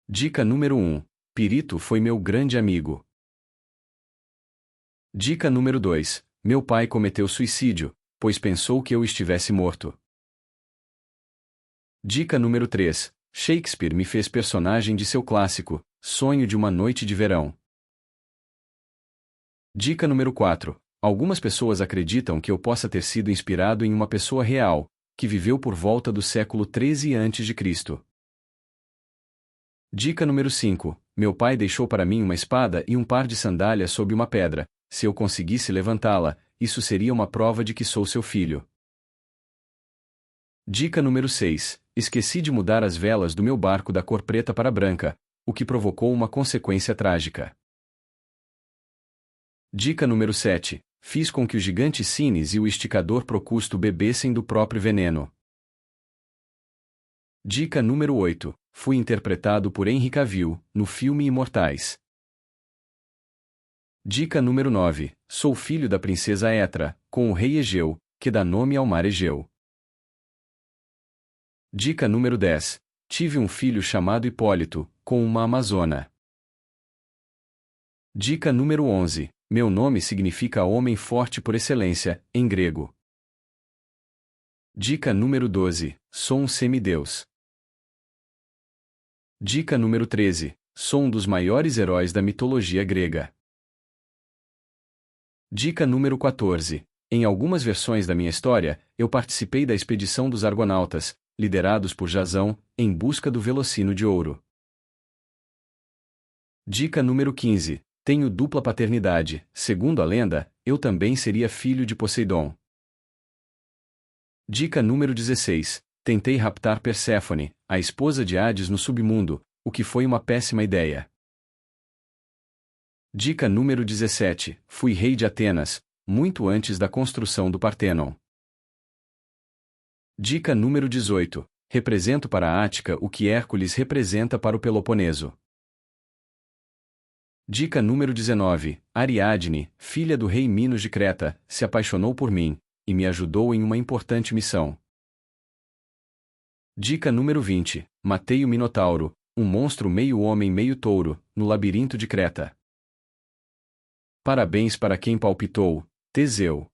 Dica número 1. Pirito foi meu grande amigo. Dica número 2. Meu pai cometeu suicídio, pois pensou que eu estivesse morto. Dica número 3. Shakespeare me fez personagem de seu clássico, Sonho de uma Noite de Verão. Dica número 4. Algumas pessoas acreditam que eu possa ter sido inspirado em uma pessoa real, que viveu por volta do século 13 a.C. Dica número 5. Meu pai deixou para mim uma espada e um par de sandálias sob uma pedra. Se eu conseguisse levantá-la, isso seria uma prova de que sou seu filho. Dica número 6. Esqueci de mudar as velas do meu barco da cor preta para branca, o que provocou uma consequência trágica. Dica número 7. Fiz com que o gigante Cines e o esticador Procusto bebessem do próprio veneno. Dica número 8. Fui interpretado por Henry Cavill, no filme Imortais. Dica número 9. Sou filho da princesa Etra, com o rei Egeu, que dá nome ao mar Egeu. Dica número 10. Tive um filho chamado Hipólito, com uma amazona. Dica número 11. Meu nome significa homem forte por excelência, em grego. Dica número 12. Sou um semideus. Dica número 13. Sou um dos maiores heróis da mitologia grega. Dica número 14. Em algumas versões da minha história, eu participei da expedição dos Argonautas, liderados por Jasão, em busca do Velocino de Ouro. Dica número 15. Tenho dupla paternidade. Segundo a lenda, eu também seria filho de Poseidon. Dica número 16. Tentei raptar Perséfone, a esposa de Hades no submundo, o que foi uma péssima ideia. Dica número 17. Fui rei de Atenas, muito antes da construção do Partenon. Dica número 18. Represento para a Ática o que Hércules representa para o Peloponeso. Dica número 19. Ariadne, filha do rei Minos de Creta, se apaixonou por mim, e me ajudou em uma importante missão. Dica número 20. Matei o Minotauro, um monstro meio homem meio touro, no labirinto de Creta. Parabéns para quem palpitou, Teseu.